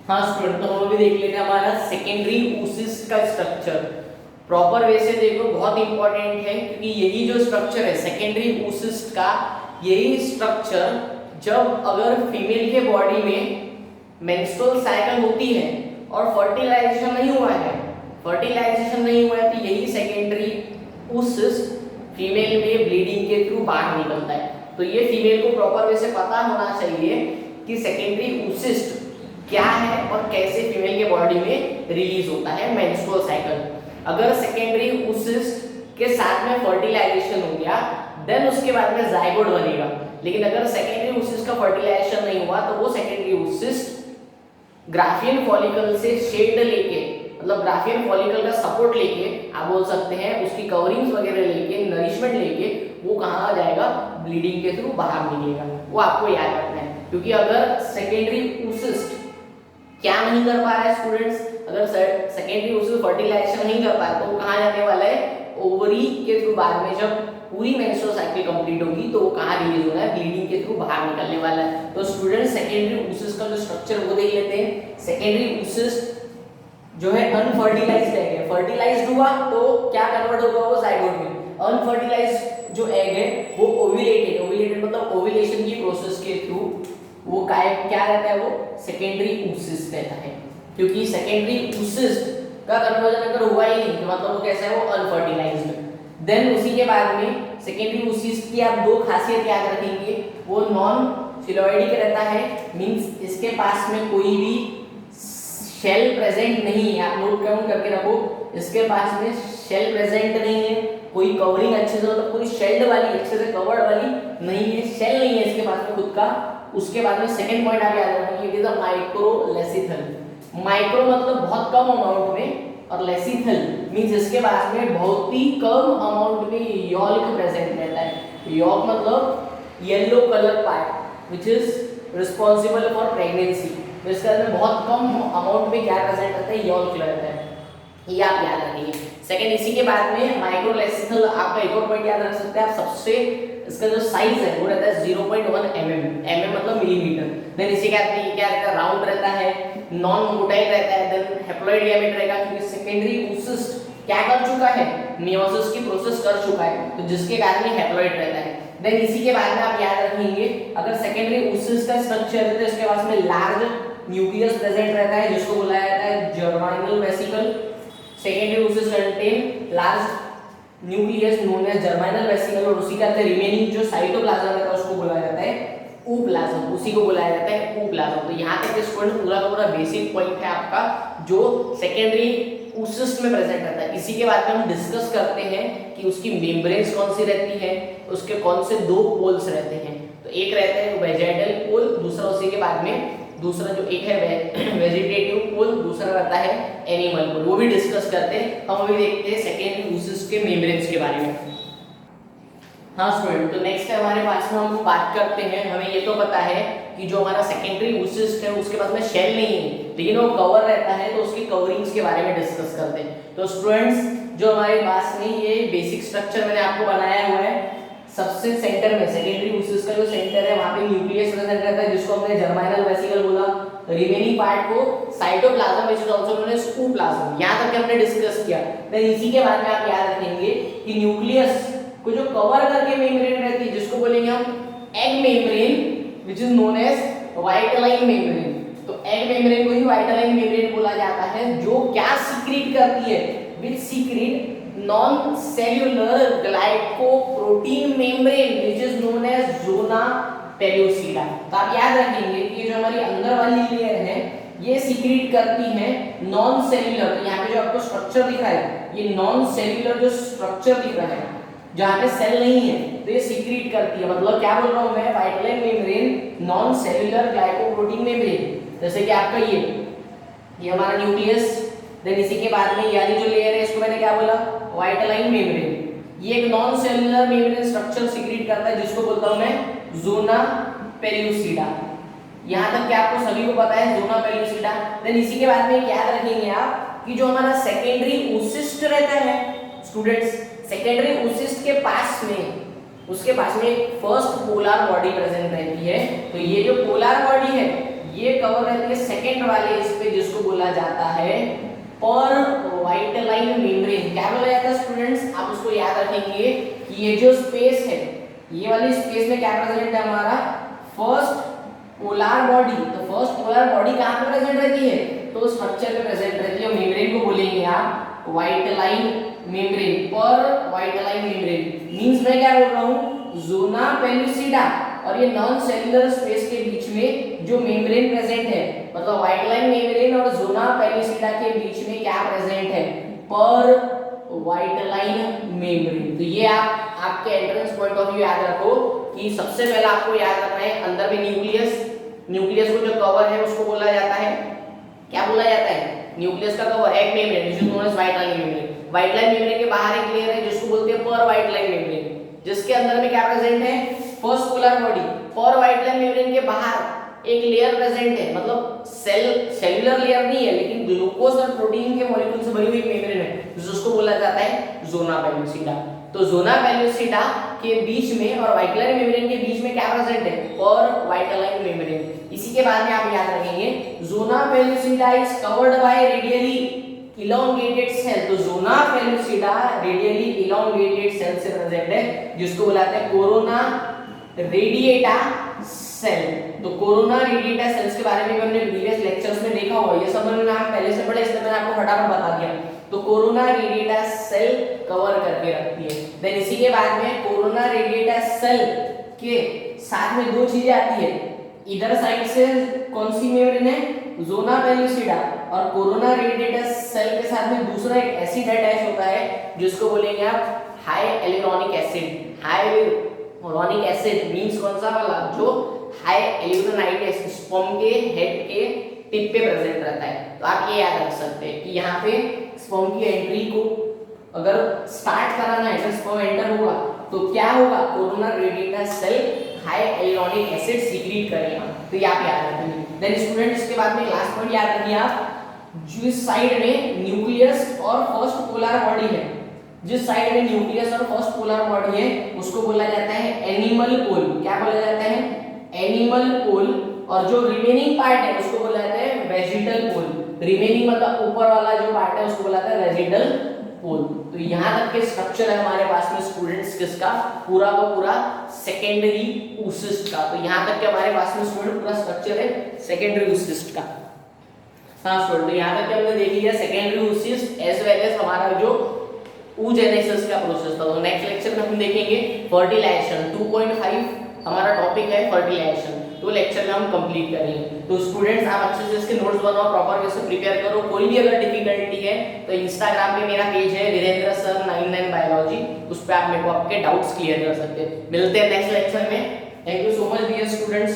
हाँ स्टूडेंट, तो हम अभी देख लेते हैं हमारा सेकेंडरी oocyst का स्ट्रक्चर। प्रॉपर वे से देखो, बहुत इंपॉर्टेंट है क्योंकि यही जो स्ट्रक्चर है सेकेंडरी oocyst का, यही स्ट्रक्चर जब अगर फीमेल के बॉडी में मेंस्ट्रुअल साइकिल होती है और फर्टिलाइजेशन नहीं हुआ है, तो यही सेकेंडरी oocyst फीमेल में ब्लीडिंग के थ्रू बाहर निकलता है। तो ये फीमेल को प्रॉपर वे से पता होना चाहिए कि सेकेंडरी oocyst क्या है और कैसे फीमेल के बॉडी में रिलीज होता है मेंस्ट्रुअल साइकिल। अगर सेकेंडरी oocyst के साथ में फर्टिलाइजेशन हो गया देन उसके बाद में जाइगोट बनेगा, लेकिन अगर सेकेंडरी oocyst का फर्टिलाइजेशन नहीं हुआ तो वो सेकेंडरी oocyst ग्राफियन फॉलिकल से शेड लेके, मतलब ग्राफियन फॉलिकल का सपोर्ट लेके आप बोल सकते हैं, उसकी कवरिंग्स वगैरह लेके, नरिशमेंट लेके वो कहाँ आ जाएगा, ब्लीडिंग के थ्रू बाहर निकलेगा। वो आपको याद रखना है क्योंकि अगर सेकेंडरी oocyst क्या नहीं कर पा रहा है स्टूडेंट्स, अगर सेकेंडरी oocyst फर्टिलाइजेशन नहीं कर पा रहा तो वो कहाँ जाने वाला है, ओवरी के थ्रू बाद में जब पूरी मेंस्ट्रुअल साइकिल कंप्लीट होगी तो वो कहाँ रिलीज होना है, ब्लीडिंग के थ्रू बाहर निकलने वाला है। तो स्टूडेंट्स सेकेंडरी oocyst का जो स्ट्रक्चर वो देख लेते हैं। सेकेंडरी oocyst जो है अनफर्टिलाइज्ड एग है, फर्टिलाइज्ड हुआ तो क्या कन्वर्ट होगा वो जाइगोट में, अनफर्टिलाइज्ड जो एग है वो ओव्यूलेटेड मतलब ओव्यूलेशन की प्रोसेस के थ्रू वो क्या रहता है, वो सेकेंडरी oocyst रहता है। क्योंकि सेकेंडरी oocyst का कन्वर्जन अगर हुआ ही नहीं तो मतलब वो कैसा है, वो अनफर्टिलाइज्ड। देन उसी के बाद में सेकेंडरी oocyst की आप दो खासियत याद रखेंगे, वो नॉन सिलोइडिक रहता है, मींस इसके पास में कोई भी शेल प्रेजेंट नहीं है। आप नोट डाउन करके रखो, इसके पास में शेल प्रेजेंट नहीं है, कोई कवरिंग अच्छे से मतलब पूरी शेल्ड वाली अच्छे से कवर्ड वाली नहीं है, शेल नहीं है इसके पास में खुद का। उसके बाद में सेकंड पॉइंट आप याद रखेंगे, it is a microlecithal. Micro मतलब बहुत कम अमाउंट में और लेसिथल मींस इसके पास में बहुत ही कम अमाउंट में यॉल्क प्रेजेंट रहता है। यॉल्क मतलब yellow colour part which is responsible for pregnancy. तो इसके अंदर बहुत कम अमाउंट में क्या प्रेजेंट रहता है, यॉल्क रहता है, ये आप याद रखिए। सेकंड इसी के बाद में माइक्रोलेसिथल आपका एक और पॉइंट याद रख सकते हैं आप, सबसे इसका जो साइज है वो रहता है 0.1 mm मतलब मिलीमीटर। देन इसी के बाद में ये क्या रहता है, राउंड रहता है, नॉन मोटाइल रहता है, देन हैप्लॉइड गैमेट रहेगा क्योंकि सेकेंडरी oocyst क्या कर चुका है, मियोसिस की प्रोसेस कर चुका है, तो जिसके कारण ये हैप्लॉइड रहता है। देन इसी के बाद में आप याद रखेंगे अगर सेकेंडरी oocyst का स्ट्रक्चर है तो इसके पास में लार्ज न्यूक्लियस प्रेजेंट रहता है जिसको बुलाया जाता है germinal vesicle. Secondary oocyst contain large nucleus known as germinal vesicle और उसी का रिमेनिंग जो साइटोप्लाज्म रहता है उसको बुलाया जाता है ooप्लाज्म, उसी को बुलाया जाता है ooप्लाज्म। तो यहाँ तक स्टूडेंट पूरा का पूरा बेसिक पॉइंट है आपका जो सेकेंडरी oocyst में प्रेजेंट रहता है। इसी के बाद में हम डिस्कस करते हैं कि उसकी मेम्ब्रेन्स कौन सी रहती है, उसके कौन से दो पोल्स रहते हैं। तो एक रहता है वेजाइडल पोल, दूसरा उसी के बाद में दूसरा जो एक है वेजिटेटिव पोल, दूसरा रहता है एनिमल पोल, वो भी डिस्कस करते हैं। हम अभी देखते हैं सेकेंडरी oocyst के मेम्ब्रेन्स के बारे में। हाँ स्टूडेंट, तो नेक्स्ट है हमारे पास में हम बात करते हैं, हमें ये तो पता है कि जो हमारा सेकेंडरी oocyst है उसके पास में शेल नहीं है लेकिन वो कवर रहता है, तो उसकी कवरिंग्स के बारे में डिस्कस करते हैं। तो स्टूडेंट्स जो हमारे पास में ये बेसिक स्ट्रक्चर मैंने आपको बनाया हुआ है, सबसे सेंटर में सेकेंडरी oocyst का जो सेंटर है वहां पे न्यूक्लियस प्रेजेंट रहता है जिसको हमने जर्माइनल वेसिकल बोला। रिमेनिंग पार्ट को cytoplasm which is also known as ooप्लाज्म, यहां तक हमने डिस्कस किया। देन इसी के बाद में आप याद रखेंगे कि न्यूक्लियस को जो कवर करके मेम्ब्रेन रहती है जिसको बोलेंगे हम egg membrane which is known as vitelline membrane. तो एग मेम्ब्रेन को ही वाइटलाइन मेम्ब्रेन बोला जाता है जो क्या सीक्रेट करती है, which secrete non cellular glycoprotein membrane which is known as zona pellucida. तो आप याद रखेंगे कि जो हमारी अंदर वाली लेयर है ये सीक्रेट करती है नॉन सेल्यूलर। तो यहाँ पे जो आपको स्ट्रक्चर दिख रहा है ये नॉन सेल्यूलर जो स्ट्रक्चर दिख रहा है जहाँ पे सेल नहीं है तो ये सीक्रेट करती है। मतलब क्या बोल रहा हूँ मैं, vitelline membrane non cellular glycoprotein membrane, जैसे कि आपका ये हमारा न्यूक्लियस। देन इसी के बाद में यानी जो लेयर है इसको मैंने क्या बोला, वाइटलाइन मेम्ब्रेन। ये एक non cellular membrane structure secret करता है जिसको बोलता हूँ मैं ज़ोना पेल्यूसिडा। यहाँ तक क्या आपको सभी को पता है ज़ोना पेल्यूसिडा। देन इसी के बाद में याद रखेंगे आप कि जो हमारा सेकेंडरी oocyst रहता है स्टूडेंट्स, सेकेंडरी oocyst के पास में उसके पास में एक फर्स्ट पोलर बॉडी प्रेजेंट रहती है। तो ये जो पोलर बॉडी है ये कवर रहती है सेकंड वाले इस पे, जिसको बोला जाता है पर वाइटलाइन मेम्ब्रेन। क्या बोला जाता है स्टूडेंट्स, आप उसको याद रखेंगे कि ये जो स्पेस है, ये वाली स्पेस में क्या प्रेजेंट है हमारा, फर्स्ट पोलर बॉडी। तो फर्स्ट पोलर बॉडी कहाँ पे प्रेजेंट रहती है, तो स्ट्रक्चर पे प्रेजेंट रहती है। मेम्ब्रेन को बोलेंगे आप वाइटलाइन मेम्ब्रेन, पर वाइटलाइन मेम्ब्रेन मींस मैं क्या बोल रहा हूँ, ज़ोना पेल्यूसिडा और ये नॉन सेल्युलर स्पेस के बीच में जो मेम्ब्रेन प्रेजेंट है, मतलब वाइटलाइन मेम्ब्रेन और ज़ोना पेल्यूसिडा के बीच में क्या प्रेजेंट है, पर वाइटलाइन मेम्ब्रेन। तो ये आप आपके एंट्रेंस पॉइंट ऑफ व्यू याद रखो कि सबसे पहले आपको याद रखना है अंदर में न्यूक्लियस, न्यूक्लियस को जो कवर है उसको बोला जाता है, क्या बोला जाता है, न्यूक्लियस का कवर एक membrane which is known as vitelline membrane. Vitelline membrane के बाहर एक लेयर है जिसको बोलते हैं पर वाइटलाइन मेम्ब्रेन, जिसके अंदर में क्या प्रेजेंट है, फर्स्ट पोलर बॉडी। पर वाइटलाइन मेम्ब्रेन के बाहर एक लेयर प्रेजेंट है, मतलब सेल्युलर लेयर नहीं है लेकिन ग्लूकोज और प्रोटीन के मॉलिक्यूल से भरी हुई मेम्ब्रेन है, जिसको बोला जाता है ज़ोना पेल्यूसिडा। तो ज़ोना पेल्यूसिडा के बीच में और वाइटलाइन मेम्ब्रेन के बीच में क्या प्रेजेंट है, पर वाइटलाइन मेम्ब्रेन। इसी के बाद में आप याद रखेंगे zona pellucida is covered by radially elongated cell. तो zona pellucida radially elongated cell से प्रेजेंट है, जिसको बुलाते हैं कोरोना रेडिएटा सेल। तो कोरोना रेडिएटा सेल्स के बारे में हमने प्रीवियस लेक्चर्स में देखा होगा, ये सब मैंने आप पहले से पढ़े इसलिए मैंने आपको फटाफट बता दिया। तो कोरोना रेडिएटा सेल कवर करके रखती है। देन इसी के बाद में कोरोना रेडिएटा सेल के साथ में दो चीजें आती है, इधर साइड से कौन सी मेम्ब्रेन है, ज़ोना पेल्यूसिडा, और कोरोना रेडिएटा सेल के साथ में दूसरा एक एसिड अटैच होता है जिसको बोलेंगे आप हाइएलुरोनिक एसिड। हाइएलुरोनिक एसिड मींस कौन सा वाला, जो हाइएलुरोनाइड एसिड स्पर्म के हेड के टिप पे प्रेजेंट रहता है। तो आप ये याद रख सकते हैं कि यहाँ पे स्पर्म की एंट्री को अगर स्टार्ट कराना है, अगर स्पर्म एंटर हुआ तो क्या होगा, corona radiata cell hyaluronic acid secrete करेगा। तो ये आप याद रखेंगे। देन स्टूडेंट इसके बाद में लास्ट पॉइंट याद रखिए आप, जिस साइड में न्यूक्लियस और फर्स्ट पोलर बॉडी है, जिस साइड में न्यूक्लियस और फर्स्ट पोलर बॉडी है उसको बोला जाता है एनिमल पोल। क्या बोला जाता है, एनिमल पोल। और जो रिमेनिंग पार्ट है उसको बोला जाता है वेजिटल पोल। रिमेनिंग मतलब ऊपर वाला जो पार्ट है उसको बोला जाता है वेजिटल पोल। तो यहाँ तक के स्ट्रक्चर है हमारे पास में स्टूडेंट्स किसका, पूरा का पूरा सेकेंडरी oocyst का। तो यहाँ तक के हमारे पास में स्टूडेंट पूरा स्ट्रक्चर है सेकेंडरी oocyst का। हाँ स्टूडेंट, तो यहाँ तक के हमने देख लिया secondary oocyst as well as हमारा जो oogenesis का प्रोसेस था। तो नेक्स्ट लेक्चर में हम देखेंगे फर्टिलाइजेशन। 2.5 हमारा टॉपिक है फर्टिलाइजेशन, तो लेक्चर में हम कंप्लीट करेंगे। तो स्टूडेंट्स आप अच्छे से इसके नोट्स बनाओ, प्रॉपर वे से प्रिपेयर करो। कोई भी अगर डिफिकल्टी है तो इंस्टाग्राम पे मेरा पेज है वीरेंद्र सर 99 बायोलॉजी, उस पर आप मेरे को आपके डाउट्स क्लियर कर सकते हैं। मिलते हैं नेक्स्ट लेक्चर में। Thank you so much dear students.